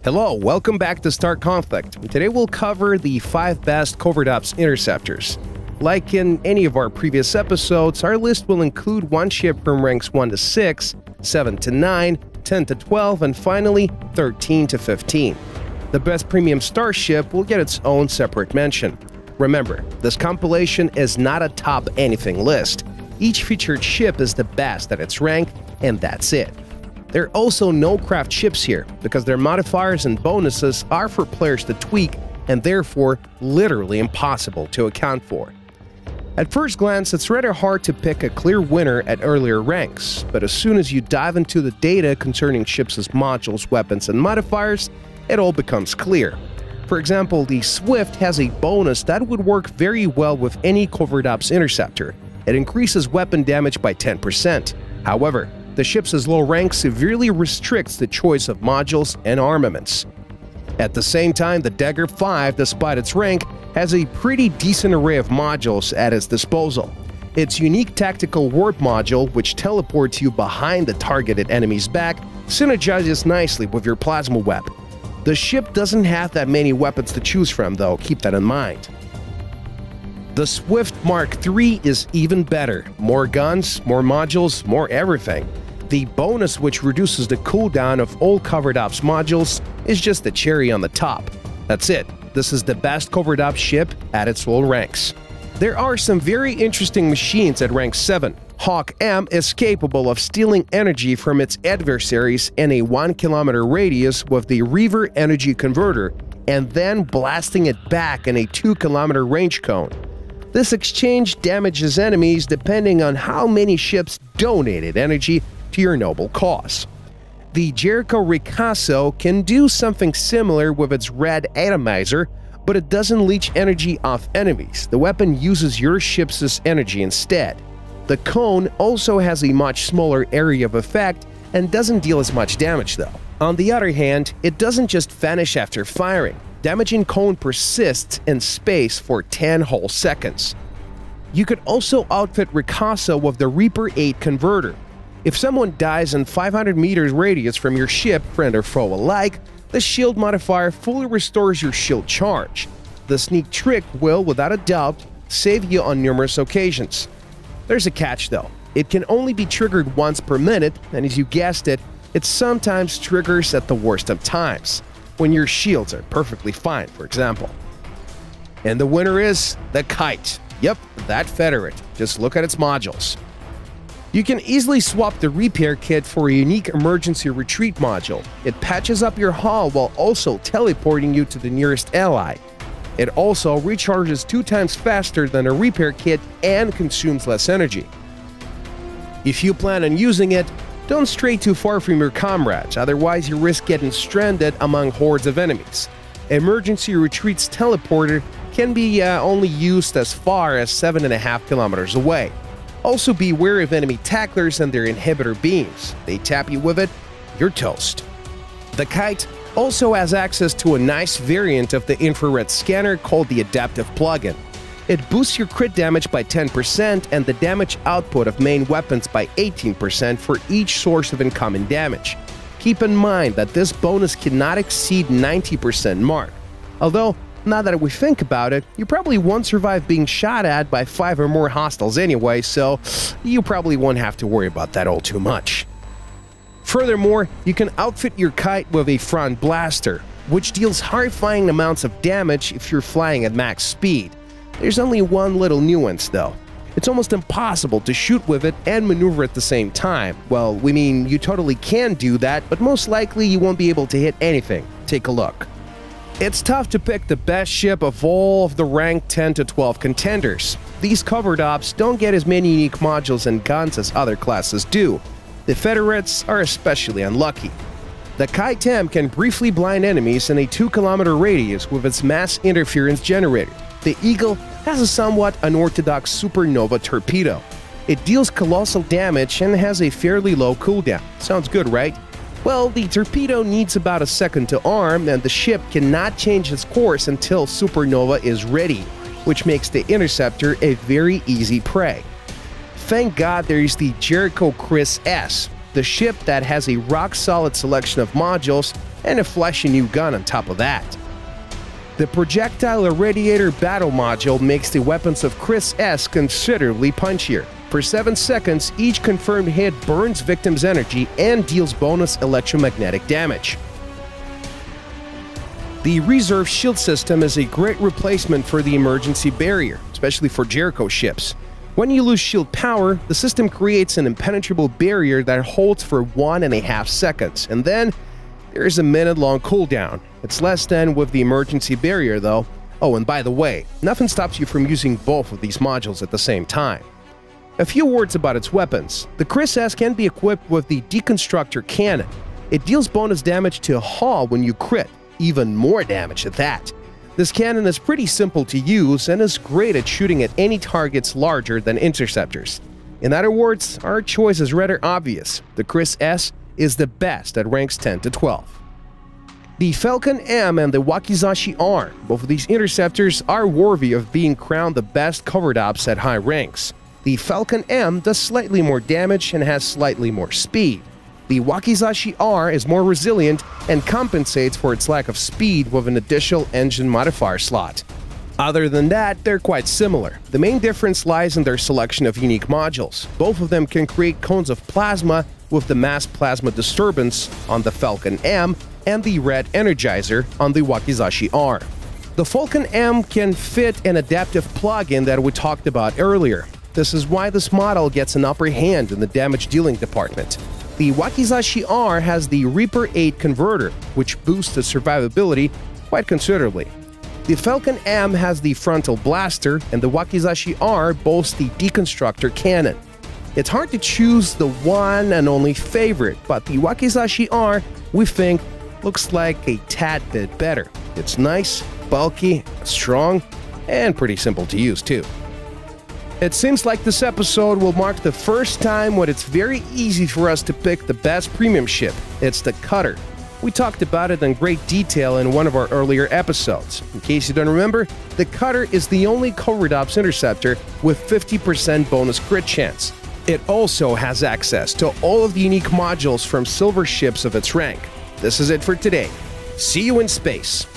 Hello, welcome back to Star Conflict. Today we'll cover the 5 best covert ops interceptors. Like in any of our previous episodes, our list will include one ship from ranks 1 to 6, 7 to 9, 10 to 12, and finally 13 to 15. The best premium starship will get its own separate mention. Remember, this compilation is not a top anything list. Each featured ship is the best at its rank, and that's it. There are also no craft ships here, because their modifiers and bonuses are for players to tweak and therefore literally impossible to account for. At first glance, it's rather hard to pick a clear winner at earlier ranks, but as soon as you dive into the data concerning ships' modules, weapons, and modifiers, it all becomes clear. For example, the Swift has a bonus that would work very well with any covert ops interceptor. It increases weapon damage by 10%. However, the ship's low rank severely restricts the choice of modules and armaments. At the same time, the Dagger 5, despite its rank, has a pretty decent array of modules at its disposal. Its unique tactical warp module, which teleports you behind the targeted enemy's back, synergizes nicely with your plasma web. The ship doesn't have that many weapons to choose from though, keep that in mind. The Swift Mark III is even better. More guns, more modules, more everything. The bonus, which reduces the cooldown of all covert ops modules, is just the cherry on the top. That's it. This is the best covert ops ship at its full ranks. There are some very interesting machines at rank 7. Hawk M is capable of stealing energy from its adversaries in a 1 kilometer radius with the Reaver Energy Converter, and then blasting it back in a 2 kilometer range cone. This exchange damages enemies depending on how many ships donated energy to your noble cause. The Jericho Ricasso can do something similar with its red atomizer, but it doesn't leech energy off enemies. The weapon uses your ship's energy instead. The cone also has a much smaller area of effect and doesn't deal as much damage though. On the other hand, it doesn't just vanish after firing. Damaging cone persists in space for 10 whole seconds. You could also outfit Ricasso with the Reaper 8 converter. If someone dies in 500 meters radius from your ship, friend or foe alike, the shield modifier fully restores your shield charge. The sneak trick will, without a doubt, save you on numerous occasions. There's a catch though. It can only be triggered once per minute, and as you guessed it, it sometimes triggers at the worst of times, when your shields are perfectly fine, for example. And the winner is the Kite. Yep, that Federate. Just look at its modules. You can easily swap the repair kit for a unique emergency retreat module. It patches up your hull while also teleporting you to the nearest ally. It also recharges 2 times faster than a repair kit and consumes less energy. If you plan on using it, don't stray too far from your comrades, otherwise you risk getting stranded among hordes of enemies. Emergency Retreat's teleporter can be only used as far as 7.5 kilometers away. Also beware of enemy tacklers and their inhibitor beams. They tap you with it, you're toast. The Kite also has access to a nice variant of the infrared scanner called the Adaptive Plugin. It boosts your crit damage by 10% and the damage output of main weapons by 18% for each source of incoming damage. Keep in mind that this bonus cannot exceed 90% mark. Although, now that we think about it, you probably won't survive being shot at by 5 or more hostiles anyway, so you probably won't have to worry about that all too much. Furthermore, you can outfit your Kite with a front blaster, which deals horrifying amounts of damage if you're flying at max speed. There's only one little nuance though. It's almost impossible to shoot with it and maneuver at the same time. Well, we mean you totally can do that, but most likely you won't be able to hit anything. Take a look. It's tough to pick the best ship of all of the rank 10 to 12 contenders. These covert ops don't get as many unique modules and guns as other classes do. The Federates are especially unlucky. The Kite M can briefly blind enemies in a 2 kilometer radius with its mass interference generator. The Eagle has a somewhat unorthodox supernova torpedo. It deals colossal damage and has a fairly low cooldown. Sounds good, right? Well, the torpedo needs about a second to arm, and the ship cannot change its course until supernova is ready, which makes the interceptor a very easy prey. Thank God there is the Jericho Chris S, the ship that has a rock-solid selection of modules and a flashy new gun on top of that. The Projectile Irradiator Battle Module makes the weapons of Chris S considerably punchier. For 7 seconds, each confirmed hit burns victims' energy and deals bonus electromagnetic damage. The Reserve Shield system is a great replacement for the Emergency Barrier, especially for Jericho ships. When you lose shield power, the system creates an impenetrable barrier that holds for 1.5 seconds, and then there's a minute-long cooldown. It's less than with the Emergency Barrier, though. Oh, and by the way, nothing stops you from using both of these modules at the same time. A few words about its weapons. The Chris S can be equipped with the Deconstructor Cannon. It deals bonus damage to hull when you crit, even more damage at that. This cannon is pretty simple to use and is great at shooting at any targets larger than interceptors. In other words, our choice is rather obvious. The Chris S is the best at ranks 10 to 12. The Falcon M and the Wakizashi R, both of these interceptors are worthy of being crowned the best covered ops at high ranks. The Falcon M does slightly more damage and has slightly more speed. The Wakizashi R is more resilient and compensates for its lack of speed with an additional engine modifier slot. Other than that, they're quite similar. The main difference lies in their selection of unique modules. Both of them can create cones of plasma with the mass plasma disturbance on the Falcon M and the red energizer on the Wakizashi R. The Falcon M can fit an adaptive plugin that we talked about earlier. This is why this model gets an upper hand in the damage dealing department. The Wakizashi R has the Reaper 8 converter, which boosts its survivability quite considerably. The Falcon M has the frontal blaster, and the Wakizashi R boasts the Deconstructor Cannon. It's hard to choose the one and only favorite, but the Wakizashi R, we think, looks like a tad bit better. It's nice, bulky, strong, and pretty simple to use too. It seems like this episode will mark the first time when it's very easy for us to pick the best premium ship. It's the Cutter. We talked about it in great detail in one of our earlier episodes. In case you don't remember, the Cutter is the only covert ops interceptor with 50% bonus crit chance. It also has access to all of the unique modules from silver ships of its rank. This is it for today. See you in space.